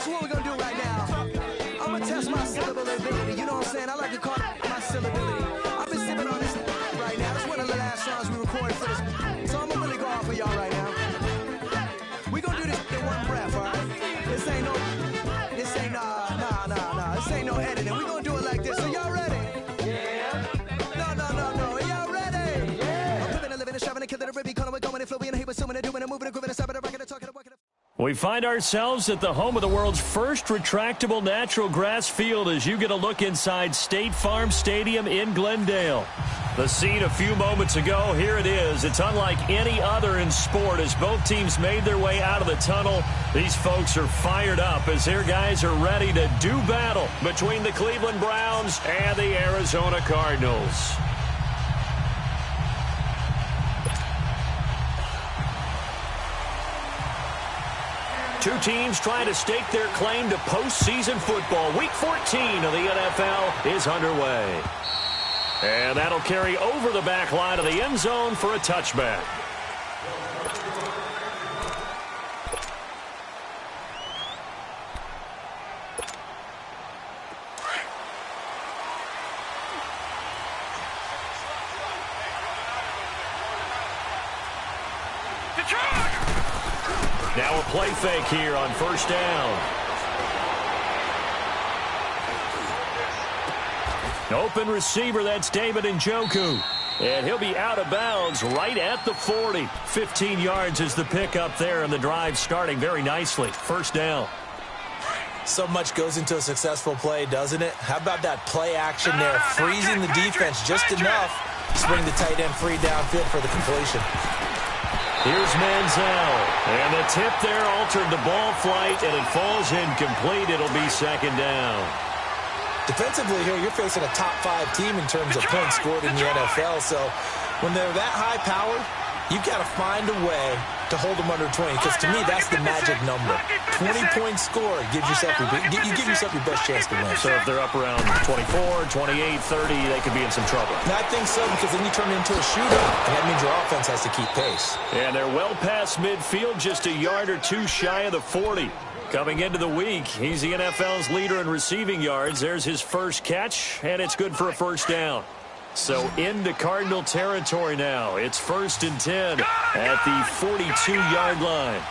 So what we're going to do right now, I'm going to test my syllable ability. You know what I'm saying? I like to call it my syllability. I've been sipping on this right now. It's one of the last songs we recorded for this. So I'm going to really go off for y'all right now. We're going to do this in one breath, all right? This ain't no editing. We're going to do it like this. So y'all ready? Yeah. No. Are y'all ready? Yeah. I'm living and living and shoving and killing and ripping, calling, we're going and flowing and he was assuming and doing and moving and grooving and stopping and rocking and talking and walking. We find ourselves at the home of the world's first retractable natural grass field as you get a look inside State Farm Stadium in Glendale. The scene a few moments ago, here it is. It's unlike any other in sport as both teams made their way out of the tunnel. These folks are fired up as their guys are ready to do battle between the Cleveland Browns and the Arizona Cardinals. Two teams trying to stake their claim to postseason football. Week 14 of the NFL is underway. And that'll carry over the back line of the end zone for a touchback. Now a play fake here on first down. Open receiver, that's David Njoku. And he'll be out of bounds right at the 40. 15 yards is the pickup there, and the drive starting very nicely. First down. So much goes into a successful play, doesn't it? How about that play action there, freezing the defense just enough to bring the tight end free downfield for the completion. Here's Manziel, and the tip there altered the ball flight, and it falls incomplete. It'll be second down. Defensively here, you're facing a top-5 team in terms of points scored in the NFL, so when they're that high-powered, you've got to find a way to hold them under 20, because to me, that's the magic number. 20 points scored gives yourself you give yourself your best chance to win. So if they're up around 24, 28, 30, they could be in some trouble. And I think so, because then you turn it into a shootout, and that means your offense has to keep pace. And they're well past midfield, just a yard or two shy of the 40. Coming into the week, he's the NFL's leader in receiving yards. There's his first catch, and it's good for a first down. So into Cardinal territory now. It's 1st and 10 at the 42-yard line.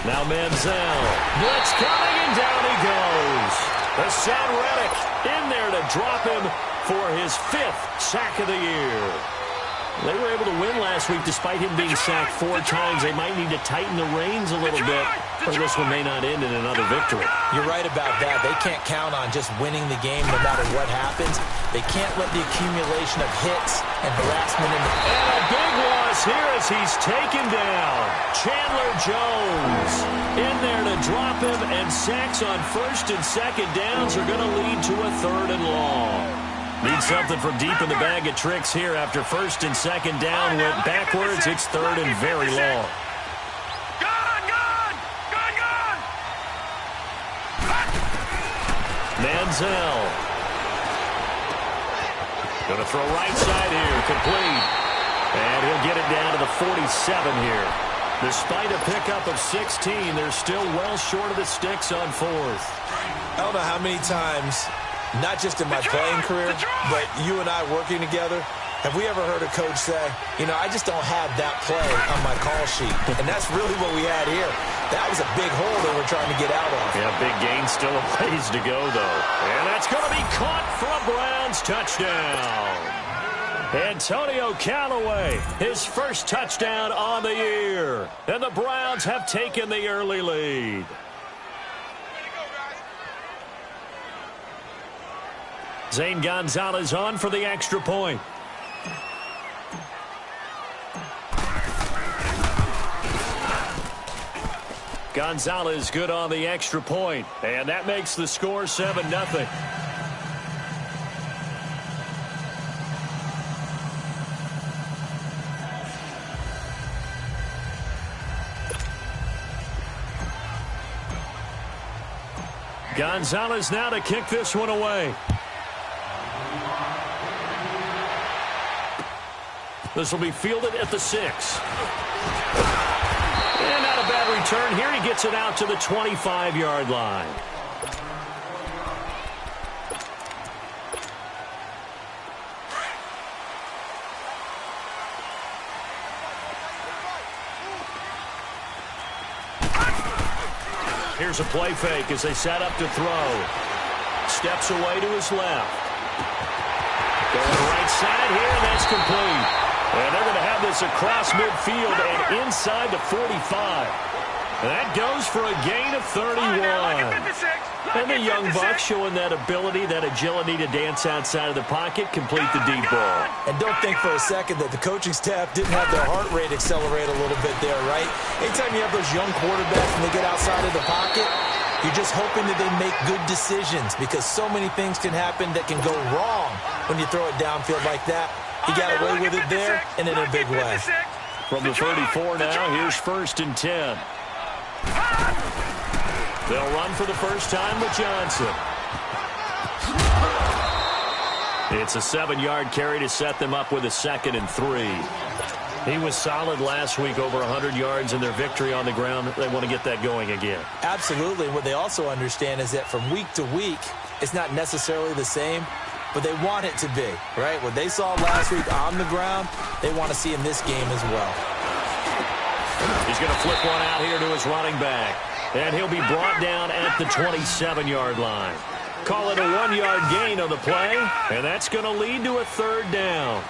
Now Manziel. Blitz coming, and down he goes. Hassan Reddick in there to drop him for his 5th sack of the year. They were able to win last week despite him being sacked 4 times. They might need to tighten the reins a little bit, or this one may not end in another victory. You're right about that. They can't count on just winning the game no matter what happens. They can't let the accumulation of hits and harassment. And a big loss here as he's taken down. Chandler Jones in there to drop him, and sacks on 1st and 2nd downs are going to lead to a 3rd and long. Need something from deep in the bag of tricks here after 1st and 2nd down went backwards. It's 3rd and very long. Manziel. Going to throw right side here. Complete. And he'll get it down to the 47 here. Despite a pickup of 16, they're still well short of the sticks on 4th. I don't know how many times, not just in my playing career, but you and I working together, have we ever heard a coach say, you know, I just don't have that play on my call sheet. And that's really what we had here. That was a big hole they were trying to get out of. Yeah, big gain, still a ways to go, though. And that's going to be caught for a Browns touchdown. Antonio Callaway, his first touchdown on the year. And the Browns have taken the early lead. Zane Gonzalez on for the extra point. Gonzalez good on the extra point, and that makes the score 7-0. Gonzalez now to kick this one away. This will be fielded at the 6. And not a bad return here. He gets it out to the 25-yard line. Here's a play fake as they set up to throw. Steps away to his left. Going right side here, and that's complete. And they're going to have this across midfield and inside the 45. And that goes for a gain of 31. And the young buck showing that ability, that agility to dance outside of the pocket, complete the deep ball. And don't think for a second that the coaching staff didn't have their heart rate accelerate a little bit there, right? Anytime you have those young quarterbacks and they get outside of the pocket, you're just hoping that they make good decisions because so many things can happen that can go wrong when you throw it downfield like that. He got away with it there and in a big way. From the 34 now, here's 1st and 10. They'll run for the first time with Johnson. It's a 7-yard carry to set them up with a 2nd and 3. He was solid last week, over 100 yards in their victory on the ground. They want to get that going again. Absolutely. What they also understand is that from week to week, it's not necessarily the same, but they want it to be, right? What they saw last week on the ground, they want to see in this game as well. He's going to flip one out here to his running back. And he'll be brought down at the 27-yard line. Call it a 1-yard gain on the play, and that's going to lead to a 3rd down.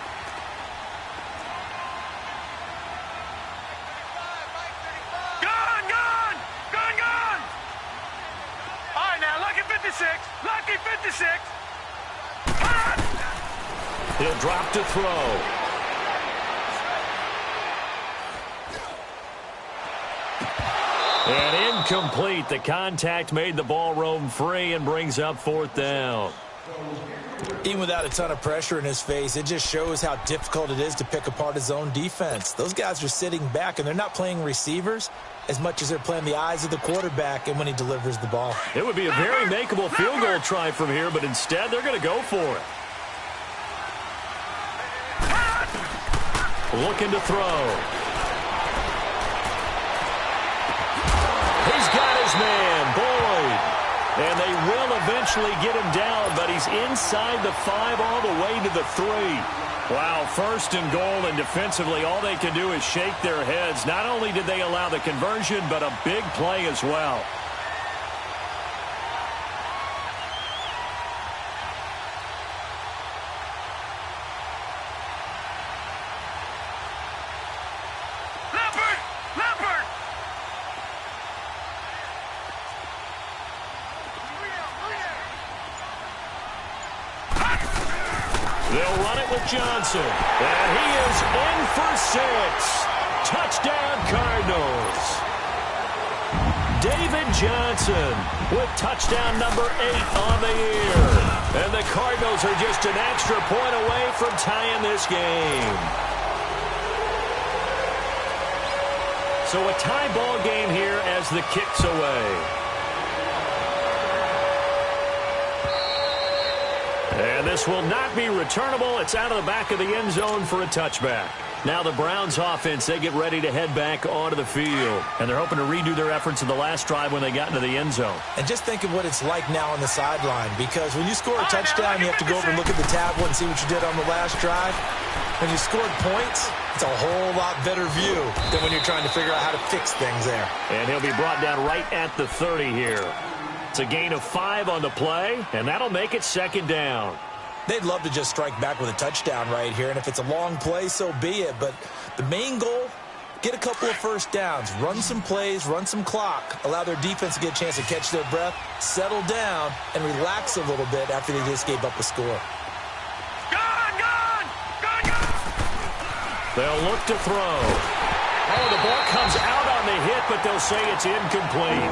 Gone! All right, now, lucky 56. Lucky 56. He'll drop to throw. And incomplete. The contact made the ball roam free and brings up 4th down. Even without a ton of pressure in his face, it just shows how difficult it is to pick apart his own defense. Those guys are sitting back, and they're not playing receivers as much as they're playing the eyes of the quarterback and when he delivers the ball. It would be a very makeable field goal try from here, but instead they're going to go for it. Looking to throw. He's got his man, Boyd. And they will eventually get him down, but he's inside the 5 all the way to the 3. Wow, 1st and goal, and defensively all they can do is shake their heads. Not only did they allow the conversion, but a big play as well. They'll run it with Johnson. And he is in for 6. Touchdown, Cardinals. David Johnson with touchdown number 8 on the year. And the Cardinals are just an extra point away from tying this game. So a tie ball game here as the kick's away. And this will not be returnable. It's out of the back of the end zone for a touchback. Now the Browns offense, they get ready to head back onto the field. And they're hoping to redo their efforts in the last drive when they got into the end zone. And just think of what it's like now on the sideline, because when you score a touchdown, you have to go over and look at the tablet and see what you did on the last drive. When you scored points, it's a whole lot better view than when you're trying to figure out how to fix things there. And he'll be brought down right at the 30 here. It's a gain of 5 on the play, and that'll make it 2nd down. They'd love to just strike back with a touchdown right here, and if it's a long play, so be it. But the main goal, get a couple of first downs, run some plays, run some clock, allow their defense to get a chance to catch their breath, settle down, and relax a little bit after they just gave up a score. They'll look to throw. Oh, the ball comes out on the hit, but they'll say it's incomplete.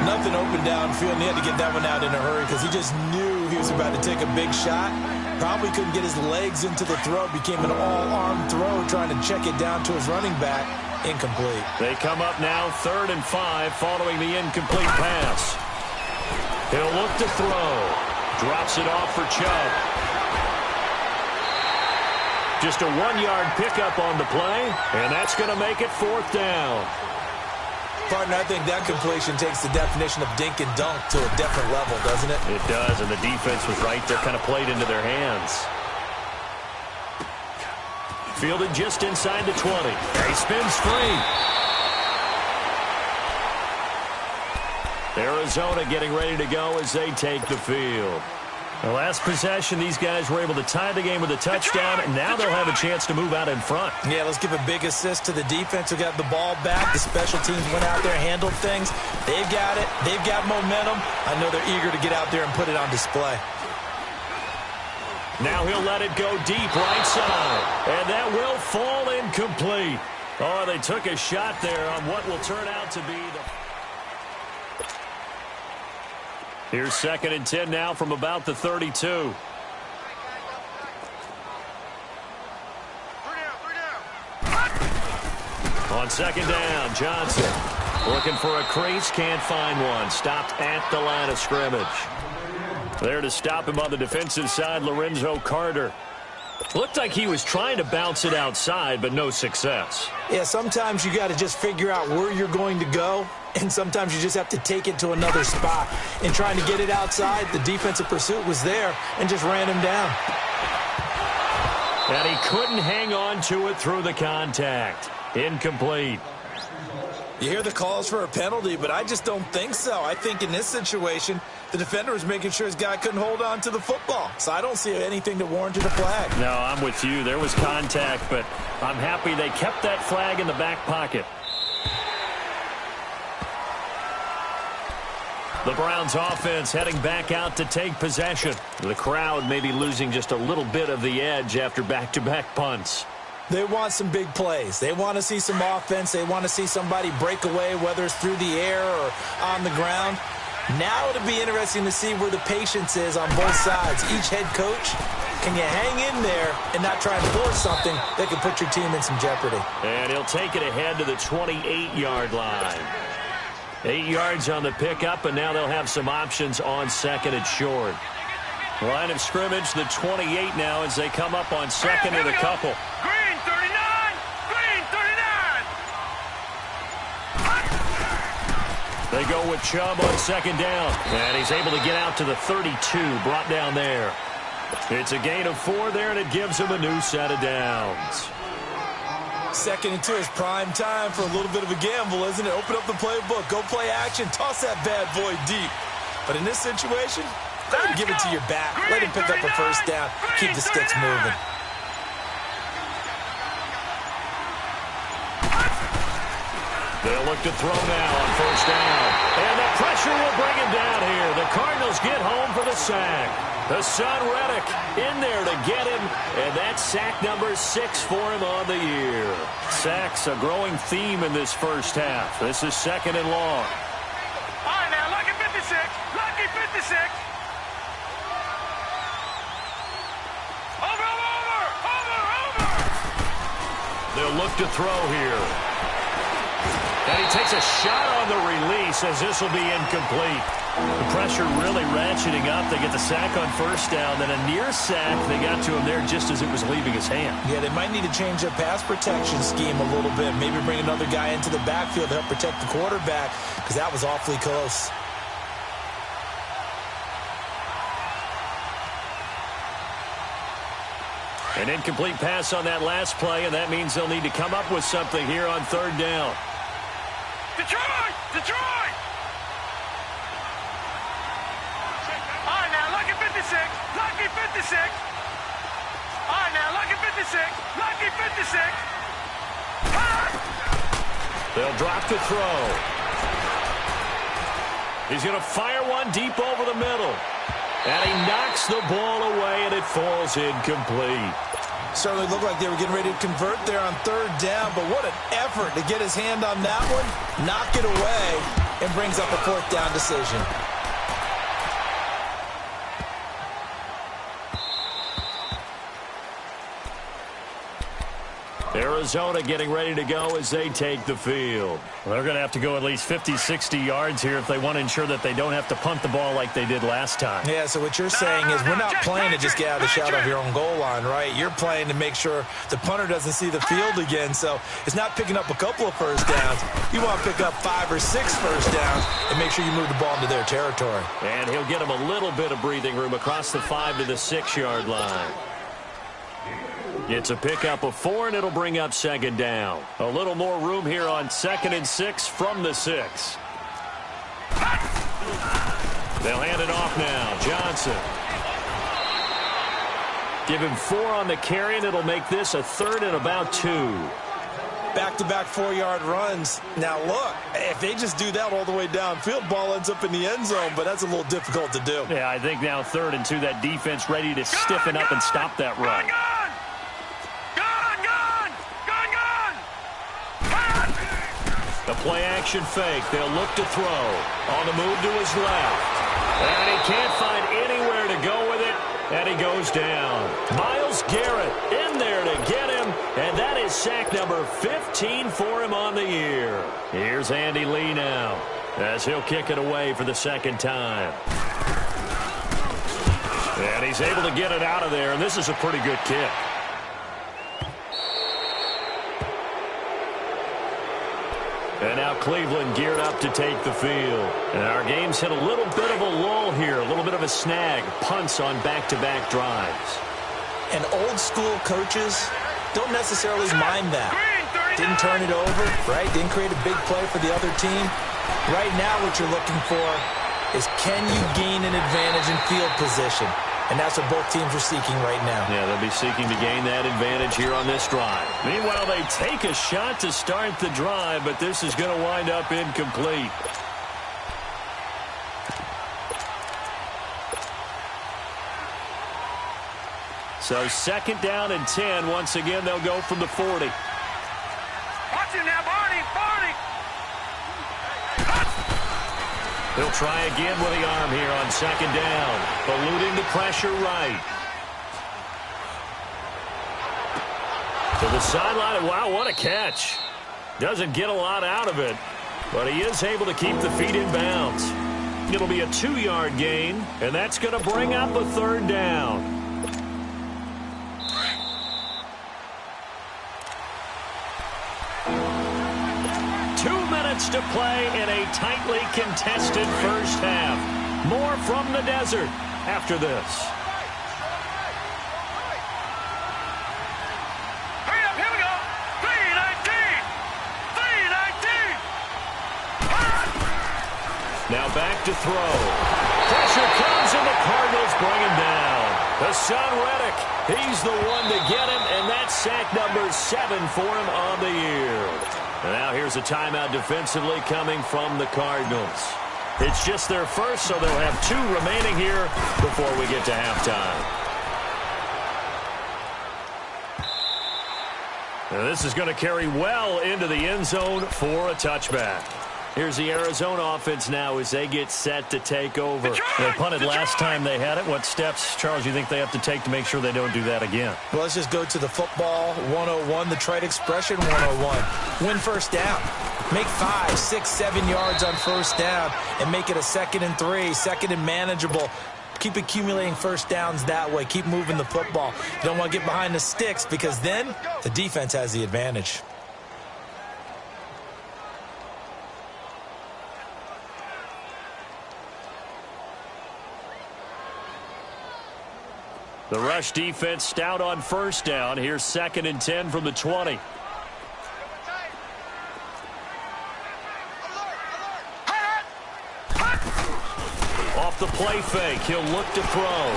Nothing open downfield, and he had to get that one out in a hurry because he just knew he was about to take a big shot. Probably couldn't get his legs into the throw. Became an all-arm throw trying to check it down to his running back. Incomplete. They come up now 3rd and 5 following the incomplete pass. He'll look to throw. Drops it off for Chubb. Just a 1-yard pickup on the play, and that's going to make it 4th down. Partner, I think that completion takes the definition of dink and dunk to a different level, doesn't it? It does, and the defense was right there, kind of played into their hands. Fielded just inside the 20. He spins free. Arizona getting ready to go as they take the field. The last possession, these guys were able to tie the game with a touchdown, and now they'll have a chance to move out in front. Yeah, let's give a big assist to the defense who got the ball back. The special teams went out there, handled things. They've got it. They've got momentum. I know they're eager to get out there and put it on display. Now he'll let it go deep right side, and that will fall incomplete. Oh, they took a shot there on what will turn out to be the... Here's 2nd and 10 now from about the 32. On 2nd down, Johnson looking for a crease, can't find one. Stopped at the line of scrimmage. There to stop him on the defensive side, Lorenzo Carter. Looked like he was trying to bounce it outside, but no success. Yeah, sometimes you got to just figure out where you're going to go, and sometimes you just have to take it to another spot. In trying to get it outside, the defensive pursuit was there and just ran him down. And he couldn't hang on to it through the contact. Incomplete. You hear the calls for a penalty, but I just don't think so. I think in this situation, the defender was making sure his guy couldn't hold on to the football. So I don't see anything that warranted a flag. No, I'm with you. There was contact, but I'm happy they kept that flag in the back pocket. The Browns offense heading back out to take possession. The crowd may be losing just a little bit of the edge after back-to-back punts. They want some big plays. They want to see some offense. They want to see somebody break away, whether it's through the air or on the ground. Now it'll be interesting to see where the patience is on both sides. Each head coach, can you hang in there and not try and force something that could put your team in some jeopardy? And he'll take it ahead to the 28-yard line. 8 yards on the pickup, and now they'll have some options on 2nd and short. Line of scrimmage, the 28 now as they come up on 2nd and a couple. Green 39! Green 39! They go with Chubb on 2nd down, and he's able to get out to the 32, brought down there. It's a gain of 4 there, and it gives him a new set of downs. 2nd and 2 is prime time for a little bit of a gamble, isn't it? Open up the playbook, go play action, toss that bad boy deep. But in this situation, go ahead and give it to your back. Let him pick up a first down, keep the sticks moving. They'll look to throw now on 1st down. And the pressure will bring him down here. The Cardinals get home for the sack. The son Reddick in there to get him, and that's sack number 6 for him on the year. Sacks a growing theme in this first half. This is 2nd and long. All right, now, lucky 56. Lucky 56. Over. They'll look to throw here. And he takes a shot on the release as this will be incomplete. The pressure really ratcheting up. They get the sack on 1st down. Then a near sack. They got to him there just as it was leaving his hand. Yeah, they might need to change their pass protection scheme a little bit. Maybe bring another guy into the backfield to help protect the quarterback, because that was awfully close. An incomplete pass on that last play, and that means they'll need to come up with something here on 3rd down. Detroit! Detroit! All right, now, lucky 56. Lucky 56. All right, now, lucky 56. Lucky 56. They'll drop to throw. He's going to fire one deep over the middle. And he knocks the ball away, and it falls incomplete. Certainly looked like they were getting ready to convert there on 3rd down, but what an effort to get his hand on that one, knock it away, and brings up a 4th down decision. Arizona getting ready to go as they take the field. Well, they're going to have to go at least 50, 60 yards here if they want to ensure that they don't have to punt the ball like they did last time. Yeah, so what you're saying is we're not playing to just get out of the shadow of your own goal line, right? You're playing to make sure the punter doesn't see the field again. So it's not picking up a couple of first downs. You want to pick up 5 or 6 first downs and make sure you move the ball into their territory. And he'll get them a little bit of breathing room across the 5 to the 6-yard line. It's a pickup of 4, and it'll bring up second down. A little more room here on 2nd and 6 from the 6. They'll hand it off now. Johnson. Give him 4 on the carry, and it'll make this a 3rd and about 2. Back-to-back 4-yard runs. Now, look, if they just do that all the way downfield, ball ends up in the end zone, but that's a little difficult to do. Yeah, I think now 3rd and 2, that defense ready to stiffen up and stop that run. The play-action fake. They'll look to throw. On the move to his left. And he can't find anywhere to go with it. And he goes down. Myles Garrett in there to get him. And that is sack number 15 for him on the year. Here's Andy Lee now as he'll kick it away for the 2nd time. And he's able to get it out of there. And this is a pretty good kick. And now Cleveland geared up to take the field. And our game's hit a little bit of a lull here, a little bit of a snag. Punts on back-to-back drives. And old-school coaches don't necessarily mind that. Didn't turn it over, right? Didn't create a big play for the other team. Right now what you're looking for is can you gain an advantage in field position? And that's what both teams are seeking right now. Yeah, they'll be seeking to gain that advantage here on this drive. Meanwhile, they take a shot to start the drive, but this is going to wind up incomplete. So 2nd down and 10. Once again, they'll go from the 40. Watch him now, Barney! He'll try again with the arm here on 2nd down. Eluding the pressure right. To the sideline. Wow, what a catch. Doesn't get a lot out of it, but he is able to keep the feet in bounds. It'll be a 2-yard gain, and that's going to bring up a 3rd down. To play in a tightly contested first half. More from the desert after this. Hurry up, here we go. 3:19. Now back to throw. Pressure comes and the Cardinals bring him down. Hassan Reddick, he's the one to get him, and that's sack number 7 for him on the year. And now here's a timeout defensively coming from the Cardinals. It's just their first, so they'll have 2 remaining here before we get to halftime. Now this is going to carry well into the end zone for a touchback. Here's the Arizona offense now as they get set to take over. They punted last time they had it. What steps, Charles, you think they have to take to make sure they don't do that again? Well, let's just go to the football 101, the trite expression 101. Win first down. Make 5, 6, 7 yards on first down and make it a 2nd and 3, 2nd and manageable. Keep accumulating first downs that way. Keep moving the football. You don't want to get behind the sticks because then the defense has the advantage. The rush defense stout on first down. Here's 2nd and 10 from the 20. Off the play fake, he'll look to throw.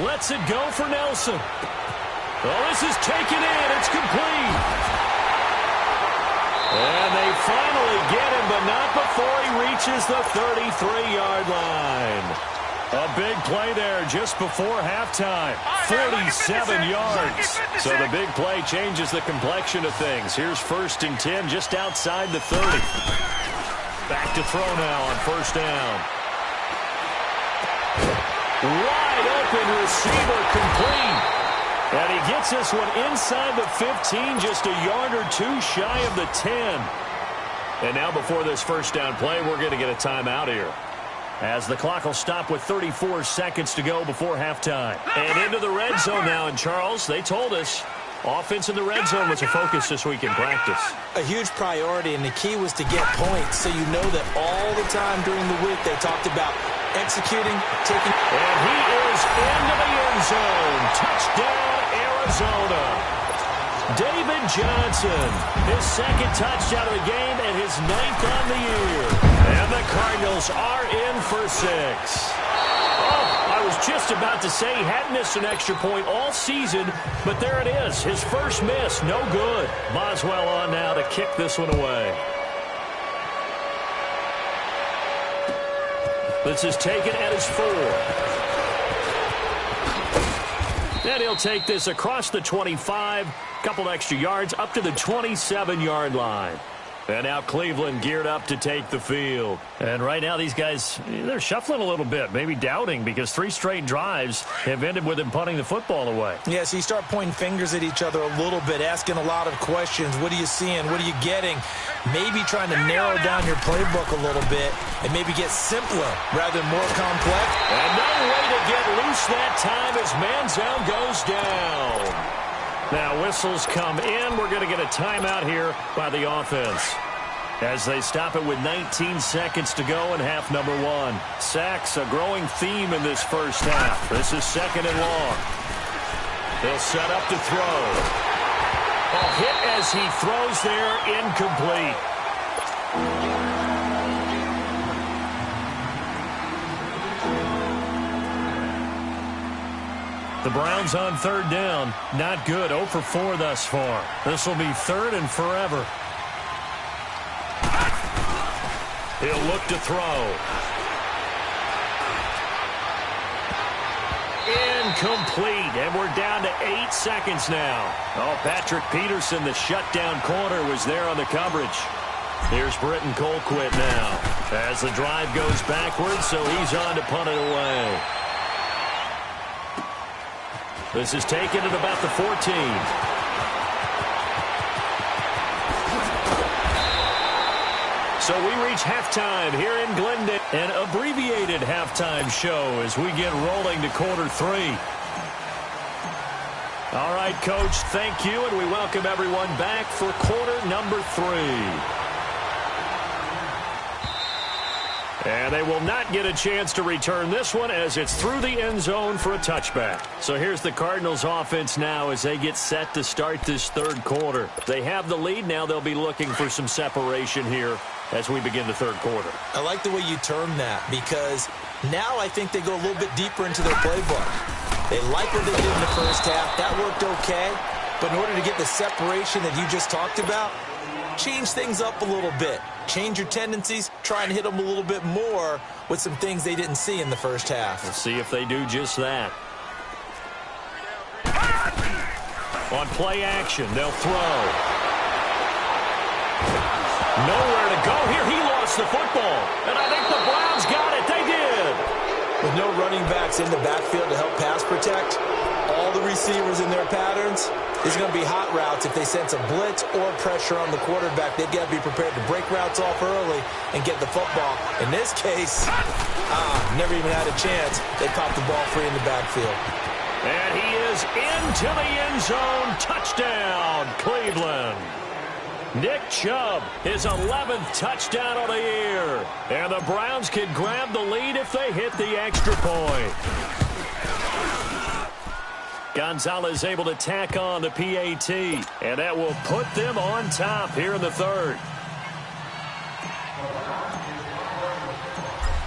Lets it go for Nelson. Oh, this is taken in. It's complete. And they finally get him, but not before he reaches the 33-yard line. A big play there just before halftime. 47 yards. So the big play changes the complexion of things. Here's 1st and 10 just outside the 30. Back to throw now on first down. Wide open receiver complete. And he gets this one inside the 15, just a yard or two shy of the 10. And now before this first down play, we're going to get a timeout here, as the clock will stop with 34 seconds to go before halftime. And into the red zone now. And Charles, they told us offense in the red zone was a focus this week in practice. A huge priority, and the key was to get points, so you know that all the time during the week they talked about executing, taking. And he is into the end zone. Touchdown, Arizona. David Johnson, his second touchdown of the game and his 9th on the year. And the Cardinals are in for 6. Oh, I was just about to say he hadn't missed an extra point all season, but there it is. His first miss, no good. Boswell on now to kick this one away. This is taken at his 4. And he'll take this across the 25, couple extra yards, up to the 27-yard line. And now Cleveland geared up to take the field. And right now these guys, they're shuffling a little bit, maybe doubting, because 3 straight drives have ended with them punting the football away. Yeah, so you start pointing fingers at each other a little bit, asking a lot of questions. What are you seeing? What are you getting? Maybe trying to narrow down your playbook a little bit and maybe get simpler rather than more complex. And no way to get loose that time as Manziel goes down. Now whistles come in. We're going to get a timeout here by the offense, as they stop it with 19 seconds to go in half number 1. Sacks, a growing theme in this first half. This is 2nd and long. They'll set up to throw. A hit as he throws there, incomplete. The Browns on 3rd down. Not good. 0 for 4 thus far. This will be 3rd and forever. He'll look to throw. Incomplete. And we're down to 8 seconds now. Oh, Patrick Peterson, the shutdown corner, was there on the coverage. Here's Britton Colquitt now, as the drive goes backwards, so he's on to punt it away. This is taken at about the 14. So we reach halftime here in Glendale. An abbreviated halftime show as we get rolling to quarter 3. All right, Coach, thank you, and we welcome everyone back for quarter number 3. And they will not get a chance to return this one, as it's through the end zone for a touchback. So here's the Cardinals offense now as they get set to start this 3rd quarter. They have the lead now. They'll be looking for some separation here as we begin the 3rd quarter. I like the way you term that, because now I think they go a little bit deeper into their playbook. They like what they did in the first half. That worked okay. But in order to get the separation that you just talked about, change things up a little bit. Change your tendencies, try and hit them a little bit more with some things they didn't see in the first half. We'll see if they do just that. On play action, they'll throw. Nowhere to go here. He lost the football. And I think the Browns got it. They did. With no running backs in the backfield to help pass protect, all the receivers in their patterns, there's going to be hot routes if they sense a blitz or pressure on the quarterback. They've got to be prepared to break routes off early and get the football. In this case, never even had a chance. They popped the ball free in the backfield. And he is into the end zone. Touchdown, Cleveland. Nick Chubb, his 11th touchdown of the year. And the Browns can grab the lead if they hit the extra point. Gonzalez able to tack on the PAT, and that will put them on top here in the 3rd.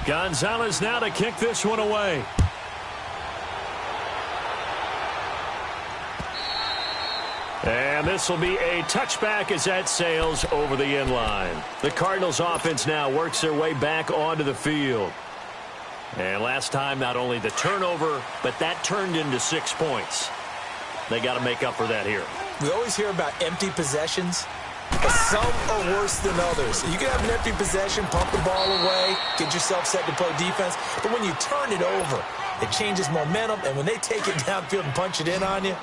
Gonzalez now to kick this one away. And this will be a touchback as that sails over the end line. The Cardinals offense now works their way back onto the field. And last time, not only the turnover, but that turned into 6 points. They got to make up for that here. We always hear about empty possessions, but some are worse than others. You can have an empty possession, pump the ball away, get yourself set to play defense, but when you turn it over, It changes momentum, and when they take it downfield and punch it in on you,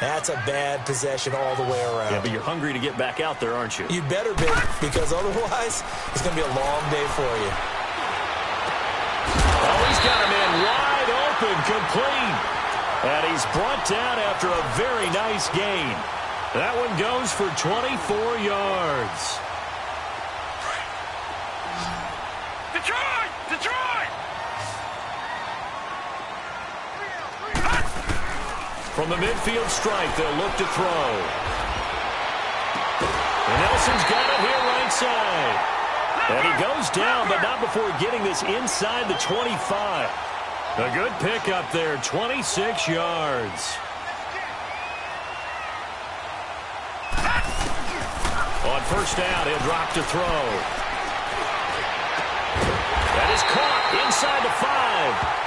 that's a bad possession all the way around. Yeah, but you're hungry to get back out there, aren't you? You better be, because otherwise it's going to be a long day for you. Oh, he's got him in wide open, complete. And he's brought down after a very nice gain. That one goes for 24 yards. Detroit! Detroit! From the midfield strike, they'll look to throw. And Nelson's got it here right side. And he goes down, but not before getting this inside the 25. A good pick up there, 26 yards. On first down, he'll drop to throw. That is caught inside the 5.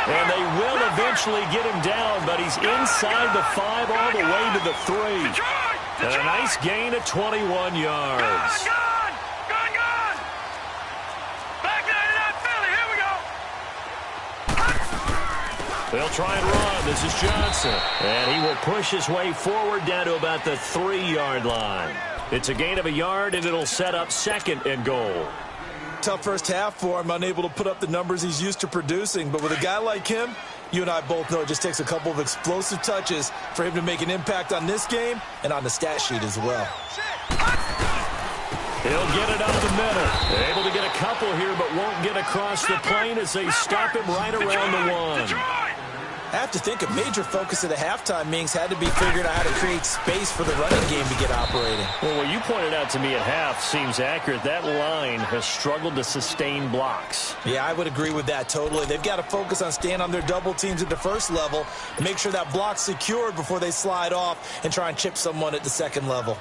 And they will eventually get him down, but he's inside the 5 all the way to the 3. And a nice gain of 21 yards. Gone! Back 99 Philly, here we go! They'll try and run. This is Johnson. And he will push his way forward down to about the 3-yard line. It's a gain of a yard, and it'll set up 2nd and goal. Tough first half for him, unable to put up the numbers he's used to producing. But with a guy like him, you and I both know it just takes a couple of explosive touches for him to make an impact on this game and on the stat sheet as well. He'll get it up the middle. Able to get a couple here, but won't get across the plane as they stop him right around the 1. I have to think a major focus of the halftime meetings had to be figuring out how to create space for the running game to get operating. Well, what you pointed out to me at half seems accurate. That line has struggled to sustain blocks. Yeah, I would agree with that totally. They've got to focus on staying on their double teams at the first level, make sure that block's secured before they slide off and try and chip someone at the second level.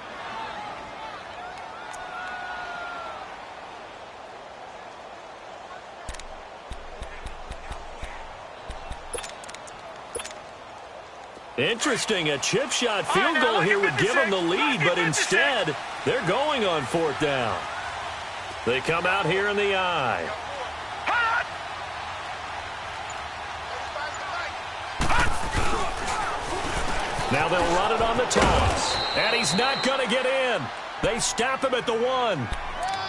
Interesting, a chip shot field goal here would give them the lead, but instead, they're going on 4th down. They come out here in the I. Now they'll run it on the toss, and he's not going to get in. They stop him at the 1.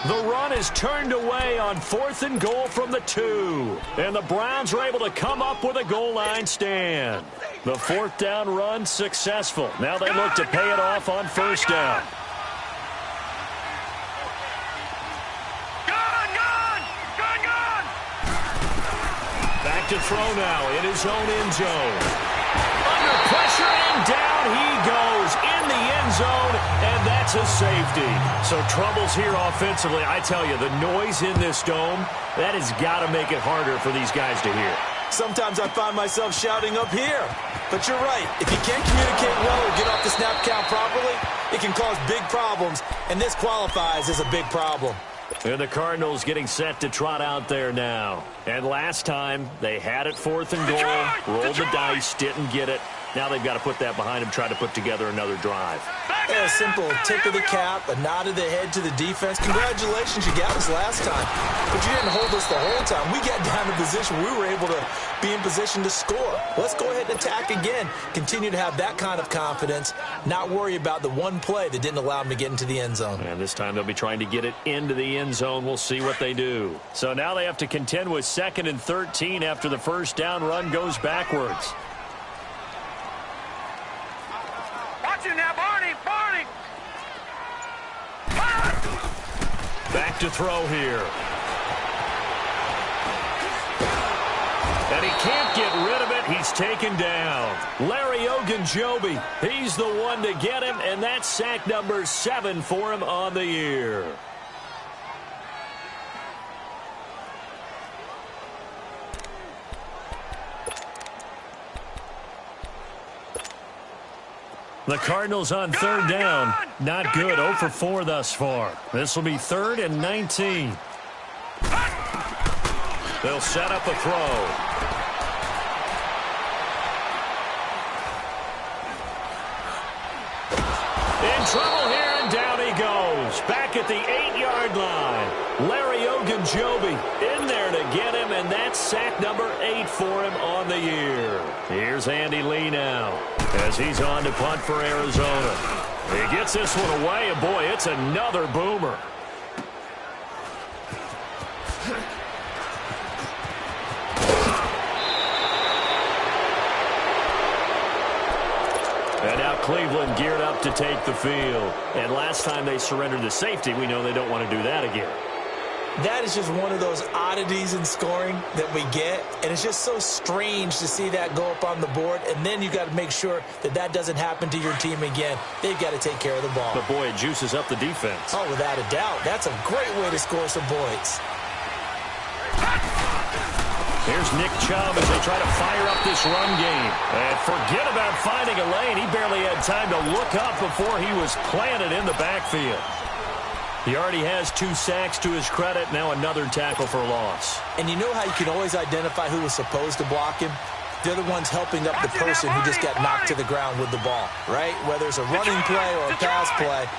The run is turned away on 4th and goal from the 2. And the Browns are able to come up with a goal line stand. The 4th down run successful. Now they look to pay it off on 1st down. Gone! Back to throw now in his own end zone. Under pressure and down he goes in the end zone, and that's a safety. So troubles here offensively. I tell you, the noise in this dome, that has got to make it harder for these guys to hear. Sometimes I find myself shouting up here. But you're right. If you can't communicate well or get off the snap count properly, it can cause big problems, and this qualifies as a big problem. And the Cardinals getting set to trot out there now. And last time, they had it 4th and goal, rolled the dice, didn't get it. Now they've got to put that behind them, try to put together another drive. A simple tip of the cap, a nod of the head to the defense. Congratulations, you got us last time. But you didn't hold us the whole time. We got down to position. We were able to be in position to score. Let's go ahead and attack again. Continue to have that kind of confidence, not worry about the one play that didn't allow them to get into the end zone. And this time they'll be trying to get it into the end zone. We'll see what they do. So now they have to contend with 2nd and 13 after the 1st down run goes backwards. Watch it now, Barney! Back to throw here. And he can't get rid of it. He's taken down. Larry Ogunjobi, he's the one to get him, and that's sack number 7 for him on the year. The Cardinals on 3rd down. Not good. 0 for 4 thus far. This will be 3rd and 19. They'll set up a throw. In trouble here, and down he goes. Back at the 8-yard line. Larry Ogunjobi in there to get him, and that's sack number 8 for him on the year. Here's Andy Lee now as he's on to punt for Arizona. He gets this one away, and boy, it's another boomer. And now Cleveland geared up to take the field. And last time they surrendered the safety, we know they don't want to do that again. That is just one of those oddities in scoring that we get, and it's just so strange to see that go up on the board, and then you got to make sure that that doesn't happen to your team again. They've got to take care of the ball. But, boy, it juices up the defense. Oh, without a doubt. That's a great way to score some points. Here's Nick Chubb as they try to fire up this run game. And forget about finding a lane. He barely had time to look up before he was planted in the backfield. He already has 2 sacks to his credit. Now another tackle for loss. And you know how you can always identify who was supposed to block him? They're the ones helping up the person who just got knocked to the ground with the ball, right? Whether it's a running play or a pass play,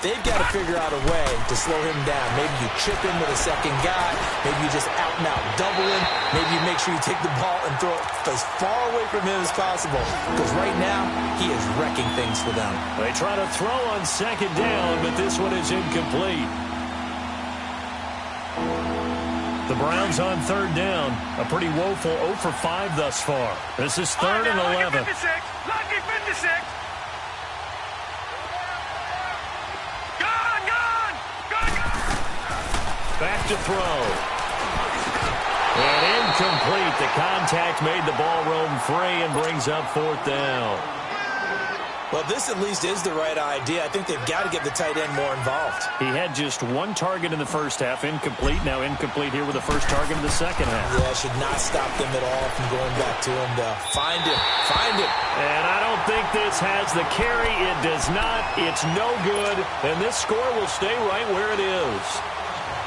they've got to figure out a way to slow him down. Maybe you chip him with a second guy. Maybe you just out-and-out double him. Maybe you make sure you take the ball and throw it as far away from him as possible. Because right now, he is wrecking things for them. They try to throw on second down, but this one is incomplete. The Browns on third down. A pretty woeful 0 for 5 thus far. This is 3rd and 11. Lucky 56. Lucky 56. Back to throw. And incomplete. The contact made the ball roam free and brings up 4th down. Well, this at least is the right idea. I think they've got to get the tight end more involved. He had just 1 target in the first half. Incomplete. Now incomplete here with the first target in the second half. Yeah, should not stop them at all from going back to him to find him. Find him. And I don't think this has the carry. It does not. It's no good. And this score will stay right where it is.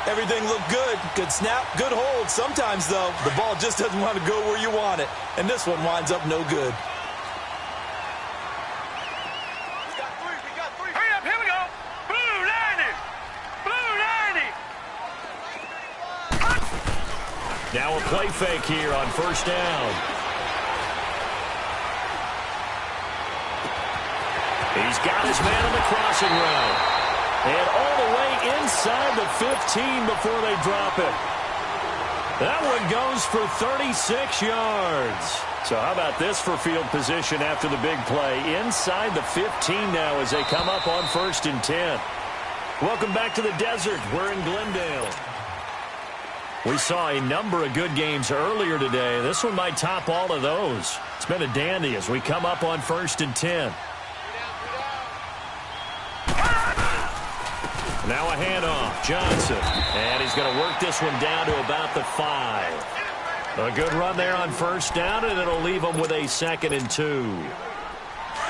Everything looked good. Good snap, good hold. Sometimes, though, the ball just doesn't want to go where you want it. And this one winds up no good. Hurry up, here we go. Blue 90. Blue 90. Now a play fake here on first down. He's got his man on the crossing route. And all the way inside the 15 before they drop it. That one goes for 36 yards. So how about this for field position after the big play? Inside the 15 now as they come up on 1st and 10. Welcome back to the desert. We're in Glendale. We saw a number of good games earlier today. This one might top all of those. It's been a dandy as we come up on 1st and 10. Now a handoff, Johnson. And he's going to work this one down to about the 5. A good run there on first down, and it'll leave them with a 2nd and 2.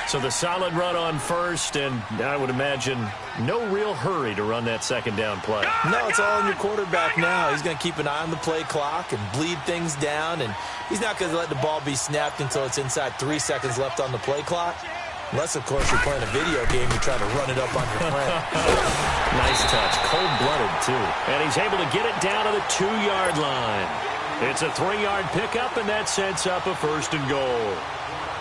So the solid run on first, and I would imagine no real hurry to run that 2nd down play. No, it's all on your quarterback now. He's going to keep an eye on the play clock and bleed things down, and he's not going to let the ball be snapped until it's inside 3 seconds left on the play clock. Unless, of course, you're playing a video game, you're trying to run it up on your friend. Nice touch. Cold-blooded, too. And he's able to get it down to the 2-yard line. It's a 3-yard pickup, and that sets up a 1st and goal.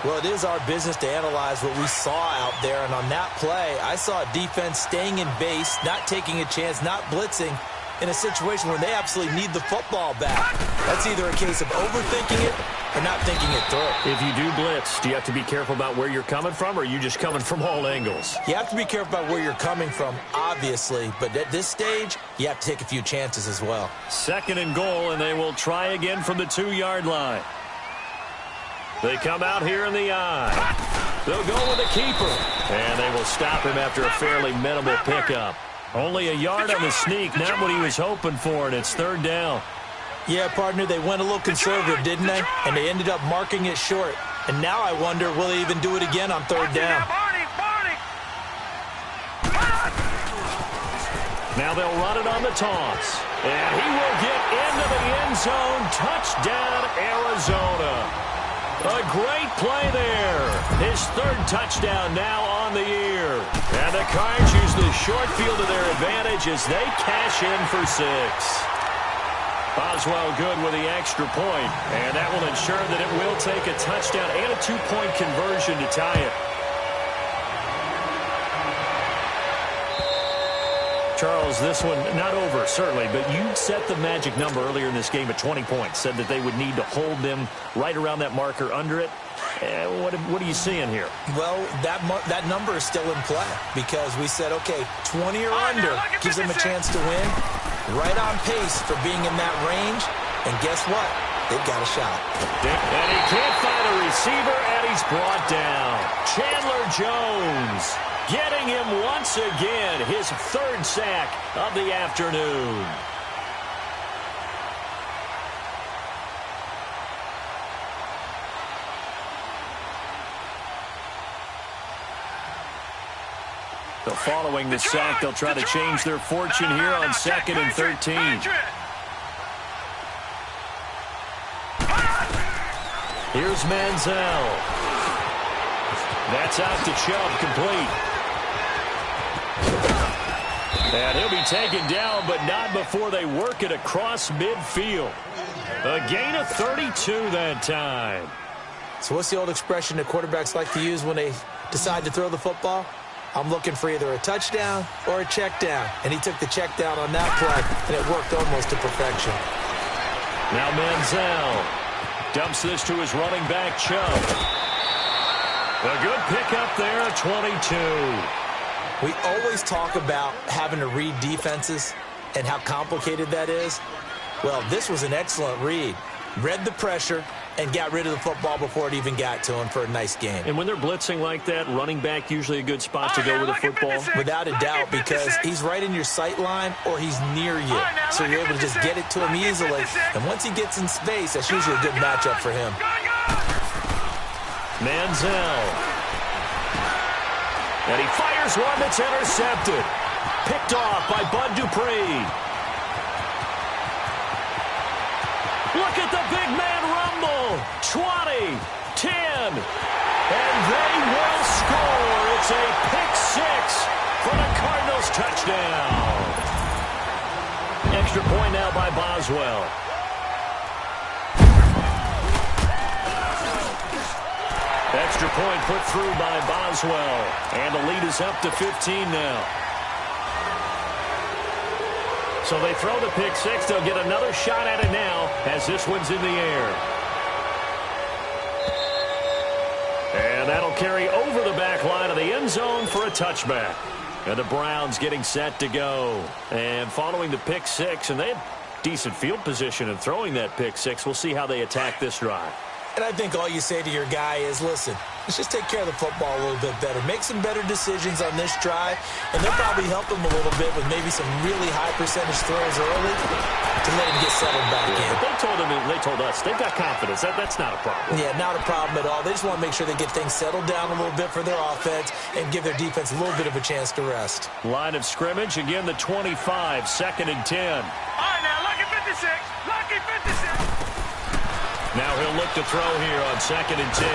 Well, it is our business to analyze what we saw out there. And on that play, I saw a defense staying in base, not taking a chance, not blitzing, in a situation where they absolutely need the football back. That's either a case of overthinking it or not thinking it through. If you do blitz, do you have to be careful about where you're coming from, or are you just coming from all angles? You have to be careful about where you're coming from, obviously. But at this stage, you have to take a few chances as well. 2nd and goal, and they will try again from the 2-yard line. They come out here in the eye. They'll go with the keeper. And they will stop him after a fairly minimal pickup. Only a yard on the sneak, not what he was hoping for, and it's 3rd down. Yeah, partner, they went a little conservative, didn't they? And they ended up marking it short. And now I wonder, will they even do it again on 3rd down? Now they'll run it on the toss. And he will get into the end zone. Touchdown, Arizona. A great play there. His 3rd touchdown now on the year. And the Cards use the short field to their advantage as they cash in for 6. Boswell good with the extra point, and that will ensure that it will take a touchdown and a 2-point conversion to tie it. Charles, this one not over, certainly, but you set the magic number earlier in this game at 20 points, said that they would need to hold them right around that marker under it. What are you seeing here? Well, that number is still in play because we said, okay, 20 or under gives them a chance to win. Right on pace for being in that range. And guess what? They've got a shot. And he can't find a receiver, and he's brought down. Chandler Jones getting him once again, his third sack of the afternoon. So following the sack, they'll try to change their fortune here on 2nd and 13. Here's Manziel. That's out to Chubb, complete. And he'll be taken down, but not before they work it across midfield. A gain of 32 that time. So what's the old expression that quarterbacks like to use when they decide to throw the football? I'm looking for either a touchdown or a check down. And he took the check down on that play, and it worked almost to perfection. Now Manziel dumps this to his running back, Chubb. A good pickup there at 22. We always talk about having to read defenses and how complicated that is. Well, this was an excellent read. Read the pressure and got rid of the football before it even got to him for a nice game. And when they're blitzing like that, running back usually a good spot to go with the football? Without a doubt, because he's right in your sight line or he's near you. So you're able to just get it to him easily. And once he gets in space, that's usually a good matchup for him. Manziel. And he fires one that's intercepted. Picked off by Bud Dupree. Look at the big man rumble. 20, 10, and they will score. It's a pick six for the Cardinals touchdown. Extra point now by Boswell. Extra point put through by Boswell. And the lead is up to 15 now. So they throw the pick six. They'll get another shot at it now as this one's in the air. And that'll carry over the back line of the end zone for a touchback. And the Browns getting set to go. And following the pick six, and they had decent field position in throwing that pick six. We'll see how they attack this drive. And I think all you say to your guy is, listen, let's just take care of the football a little bit better. Make some better decisions on this drive, and they'll probably help him a little bit with maybe some really high percentage throws early to let him get settled back in. But they told us they've got confidence. That's not a problem. Yeah, not a problem at all. They just want to make sure they get things settled down a little bit for their offense and give their defense a little bit of a chance to rest. Line of scrimmage, again the 25, 2nd and 10. All right, now, lucky 56. Lucky 56. Now he'll look to throw here on 2nd and 10.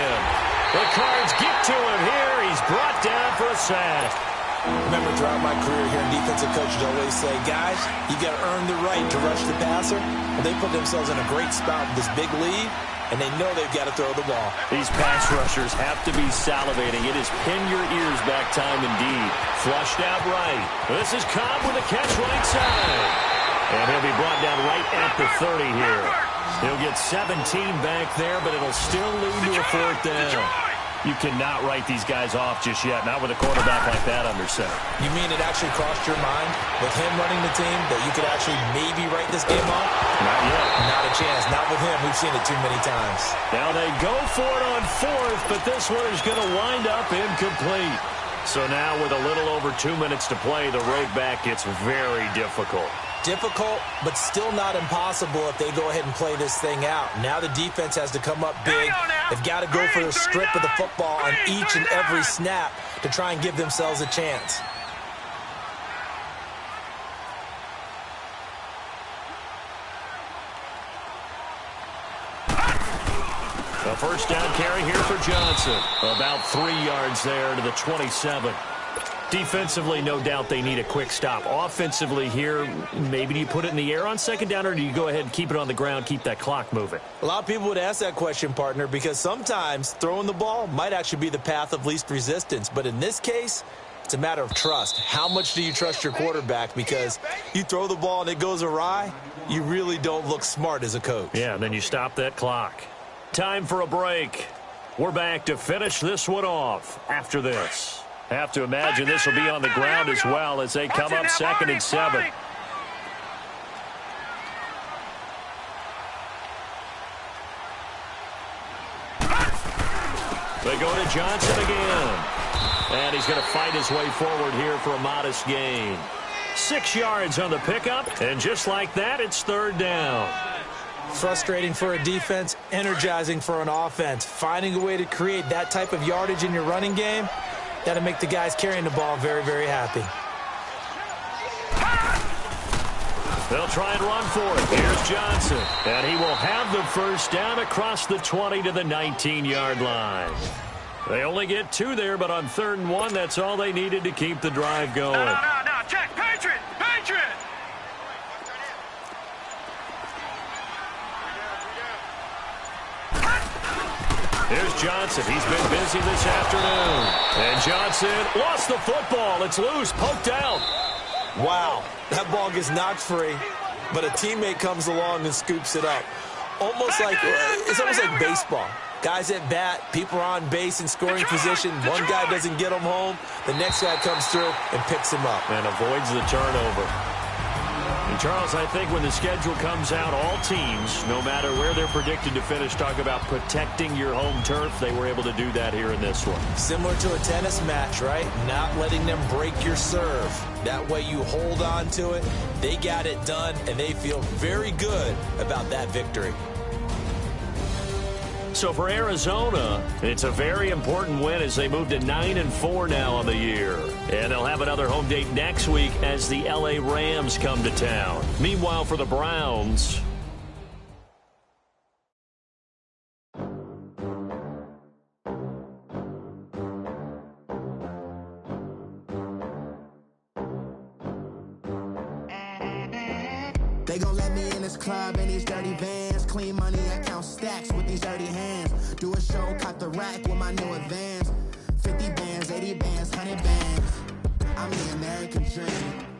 The Cards get to him here. He's brought down for a sack. Remember, throughout my career here, defensive coaches always say, guys, you got to earn the right to rush the passer. Well, they put themselves in a great spot with this big lead, and they know they've got to throw the ball. These pass rushers have to be salivating. It is pin your ears back time indeed. Flushed out right. This is Cobb with a catch right side. And he'll be brought down right at the 30 here. He'll get 17 back there, but it'll still lead to a 4th down. You cannot write these guys off just yet, not with a quarterback like that under center. You mean it actually crossed your mind with him running the team that you could actually maybe write this game off? Not yet. Not a chance. Not with him. We've seen it too many times. Now they go for it on 4th, but this one is going to wind up incomplete. So now with a little over 2 minutes to play, the road back gets very difficult. Difficult, but still not impossible if they go ahead and play this thing out. Now the defense has to come up big. They've got to go for the strip of the football on each and every snap to try and give themselves a chance. A first down carry here for Johnson. About 3 yards there to the 27. Defensively, no doubt they need a quick stop. Offensively here, maybe do you put it in the air on second down, or do you go ahead and keep it on the ground, keep that clock moving? A lot of people would ask that question, partner, because sometimes throwing the ball might actually be the path of least resistance. But in this case, it's a matter of trust. How much do you trust your quarterback? Because you throw the ball and it goes awry, you really don't look smart as a coach. Yeah, and then you stop that clock. Time for a break. We're back to finish this one off after this. Have to imagine this will be on the ground as well as they come up 2nd and 7. They go to Johnson again. And he's going to fight his way forward here for a modest gain. 6 yards on the pickup, and just like that, it's 3rd down. Frustrating for a defense, energizing for an offense. Finding a way to create that type of yardage in your running game, that'll make the guys carrying the ball very, very happy. They'll try and run for it. Here's Johnson. And he will have the 1st down across the 20 to the 19-yard line. They only get 2 there, but on 3rd and 1, that's all they needed to keep the drive going. No, check. Patriot. Here's Johnson. He's been busy this afternoon. And Johnson lost the football. It's loose, poked out. Wow, that ball gets knocked free, but a teammate comes along and scoops it up. It's almost like baseball. Guys at bat, people are on base in scoring position. One guy doesn't get him home. The next guy comes through and picks him up. And avoids the turnover. And Charles, I think when the schedule comes out, all teams, no matter where they're predicted to finish, talk about protecting your home turf. They were able to do that here in this one. Similar to a tennis match, right? Not letting them break your serve. That way you hold on to it. They got it done, and they feel very good about that victory. So for Arizona, it's a very important win as they move to 9-4 now on the year. And they'll have another home date next week as the LA Rams come to town. Meanwhile, for the Browns, they gon' let me in this club in these dirty vans. Clean money, I count stacks with these dirty hands. Do a show, cop the rack with my new advance. 50 bands, 80 bands, 100 bands. I'm the American dream.